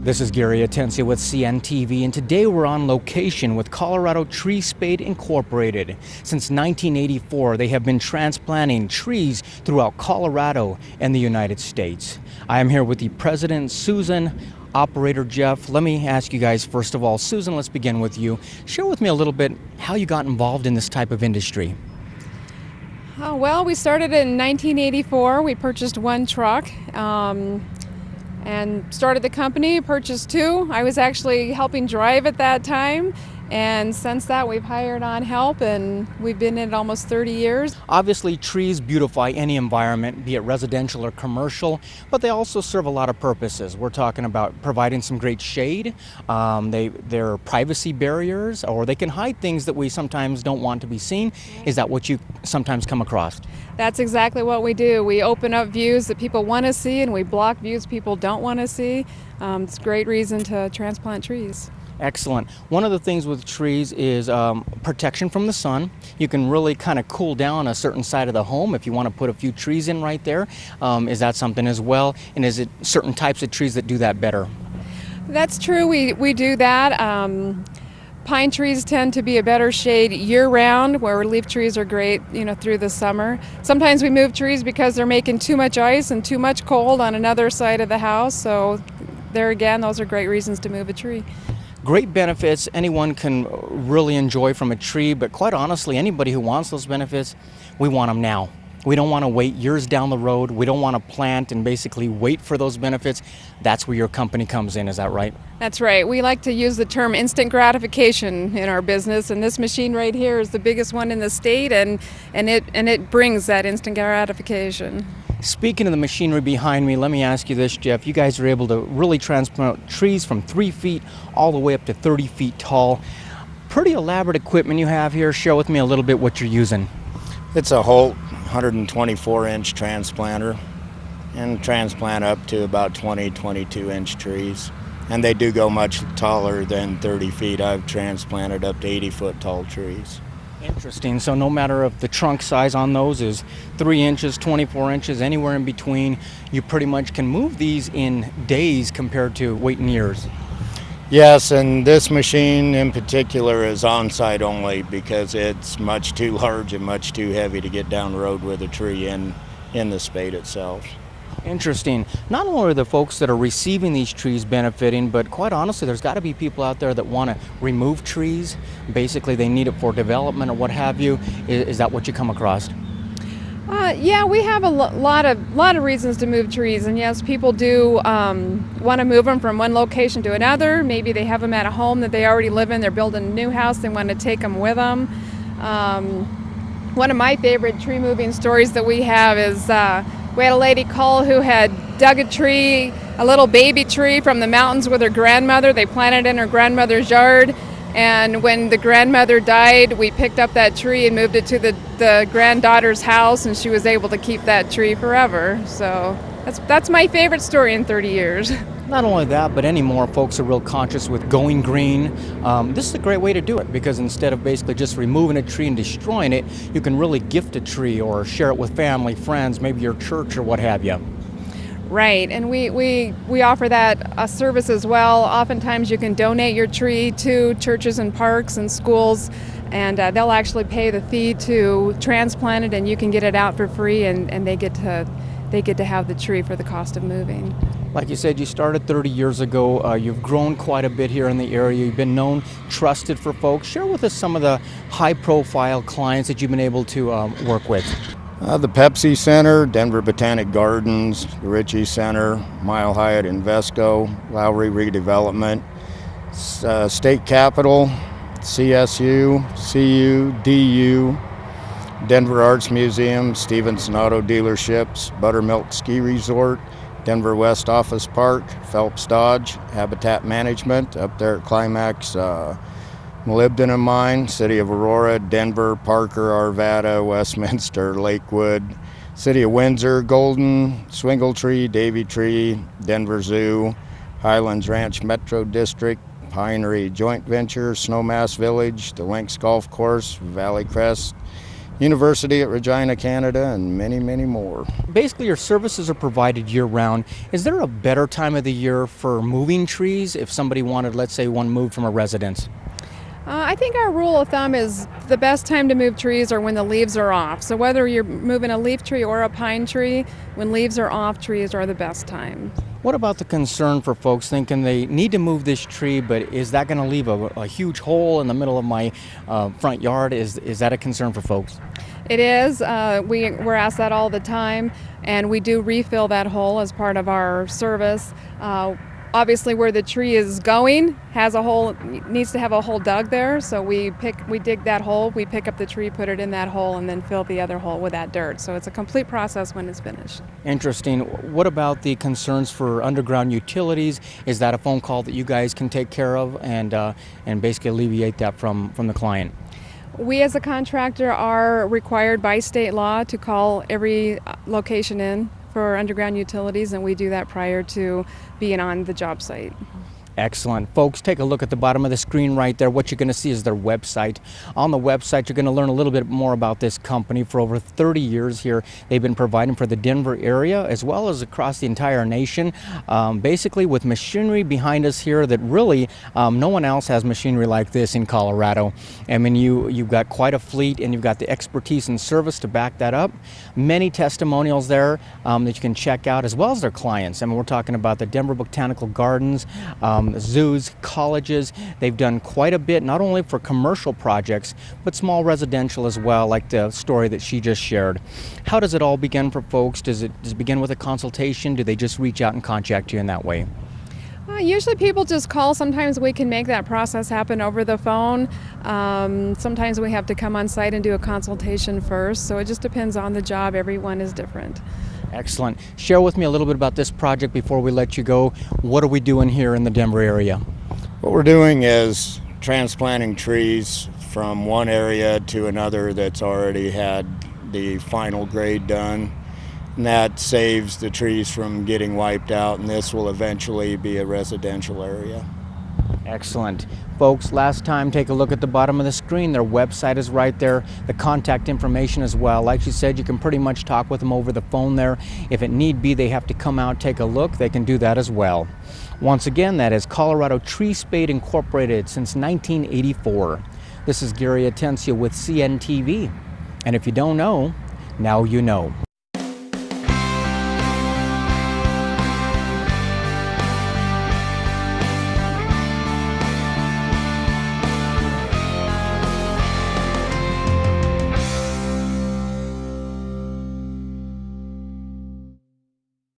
This is Gary Atencia with CNTV, and today we're on location with Colorado Tree Spade Incorporated. Since 1984, they have been transplanting trees throughout Colorado and the United States. I am here with the president, Susan, operator, Jeff. Let me ask you guys, first of all, Susan, let's begin with you. Share with me a little bit how you got involved in this type of industry. Well, we started in 1984. We purchased one truck. And started the company, purchased two. I was actually helping drive at that time, and since that we've hired on help, and we've been in it almost 30 years. Obviously, trees beautify any environment, be it residential or commercial, but they also serve a lot of purposes. We're talking about providing some great shade. They're privacy barriers, or they can hide things that we sometimes don't want to be seen. Is that what you sometimes come across? That's exactly what we do. We open up views that people want to see, and we block views people don't want to see. It's a great reason to transplant trees. Excellent. One of the things with trees is protection from the sun. You can really kind of cool down a certain side of the home if you want to put a few trees in right there. Is that something as well? And is it certain types of trees that do that better? That's true. We do that. Pine trees tend to be a better shade year-round, where leaf trees are great, through the summer. Sometimes we move trees because they're making too much ice and too much cold on another side of the house. So there again, those are great reasons to move a tree. Great benefits anyone can really enjoy from a tree, but quite honestly, anybody who wants those benefits, we want them now. We don't want to wait years down the road. We don't want to plant and basically wait for those benefits. That's where your company comes in, is that right? That's right. We like to use the term instant gratification in our business, and this machine right here is the biggest one in the state, and it brings that instant gratification. Speaking of the machinery behind me, let me ask you this, Jeff. You guys are able to really transplant trees from 3 feet all the way up to 30 feet tall. Pretty elaborate equipment you have here. Share with me a little bit what you're using. It's a Holt 124-inch transplanter, and transplant up to about 22-inch trees. And they do go much taller than 30 feet. I've transplanted up to 80-foot tall trees. Interesting. So no matter if the trunk size on those is 3 inches, 24 inches, anywhere in between, you pretty much can move these in days compared to waiting years. Yes, and this machine in particular is on-site only because it's much too large and much too heavy to get down the road with a tree in the spade itself. Interesting. Not only are the folks that are receiving these trees benefiting, but quite honestly, there's got to be people out there that want to remove trees. Basically, they need it for development or what have you. Is that what you come across? Yeah, we have a lot of reasons to move trees, and yes, people do want to move them from one location to another. Maybe they have them at a home that they already live in. They're building a new house. They want to take them with them. One of my favorite tree moving stories that we have is we had a lady call who had dug a tree, a little baby tree from the mountains with her grandmother. They planted it in her grandmother's yard. And when the grandmother died, we picked up that tree and moved it to the granddaughter's house, and she was able to keep that tree forever. So that's my favorite story in 30 years. Not only that, but any more folks are real conscious with going green. This is a great way to do it, because instead of basically just removing a tree and destroying it, you can really gift a tree or share it with family, friends, maybe your church or what have you. Right, and we offer that service as well. Oftentimes you can donate your tree to churches and parks and schools, and they'll actually pay the fee to transplant it, and you can get it out for free, and they get to have the tree for the cost of moving. Like you said, you started 30 years ago. You've grown quite a bit here in the area. You've been known, trusted for folks. Share with us some of the high-profile clients that you've been able to work with. The Pepsi Center, Denver Botanic Gardens, the Ritchie Center, Mile Hyatt Invesco, Lowry Redevelopment, State Capitol, CSU, CU, DU, Denver Arts Museum, Stevenson Auto Dealerships, Buttermilk Ski Resort, Denver West Office Park, Phelps Dodge, Habitat Management up there at Climax, molybdenum mine, City of Aurora, Denver, Parker, Arvada, Westminster, Lakewood, City of Windsor, Golden, Swingle Tree, Davy Tree, Denver Zoo, Highlands Ranch Metro District, Pinery Joint Venture, Snowmass Village, the Lynx Golf Course, Valley Crest, University at Regina, Canada, and many, many more. Basically, your services are provided year-round. Is there a better time of the year for moving trees if somebody wanted, let's say, one moved from a residence? I think our rule of thumb is the best time to move trees are when the leaves are off. So whether you're moving a leaf tree or a pine tree, when leaves are off, trees are the best time. What about the concern for folks thinking they need to move this tree, but is that going to leave a huge hole in the middle of my front yard? Is that a concern for folks? It is. We're asked that all the time, and we do refill that hole as part of our service. Obviously, where the tree is going has a hole, needs to have a hole dug there. So we dig that hole, we pick up the tree, put it in that hole, and then fill the other hole with that dirt. So it's a complete process when it's finished. Interesting. What about the concerns for underground utilities? Is that a phone call that you guys can take care of and basically alleviate that from the client? We as a contractor are required by state law to call every location in for underground utilities, and we do that prior to being on the job site. Excellent. Folks, take a look at the bottom of the screen right there. What you're going to see is their website. On the website, you're going to learn a little bit more about this company. For over 30 years here, they've been providing for the Denver area as well as across the entire nation, basically with machinery behind us here that really no one else has machinery like this in Colorado. I mean, you've got quite a fleet and you've got the expertise and service to back that up. Many testimonials there that you can check out, as well as their clients. I mean, we're talking about the Denver Botanical Gardens, zoos, colleges. They've done quite a bit, not only for commercial projects, but small residential as well, like the story that she just shared. How does it all begin for folks? Does it begin with a consultation? Do they just reach out and contact you in that way? Usually people just call. Sometimes we can make that process happen over the phone. Sometimes we have to come on site and do a consultation first. So it just depends on the job. Everyone is different. Excellent. Share with me a little bit about this project before we let you go. What are we doing here in the Denver area? What we're doing is transplanting trees from one area to another that's already had the final grade done. And that saves the trees from getting wiped out, and this will eventually be a residential area. Excellent. Folks, last time, take a look at the bottom of the screen. Their website is right there, the contact information as well. Like she said, you can pretty much talk with them over the phone there. If it need be, they have to come out, take a look, they can do that as well. Once again, that is Colorado Tree Spade Incorporated since 1984. This is Gary Atencia with CNTV. And if you don't know, now you know.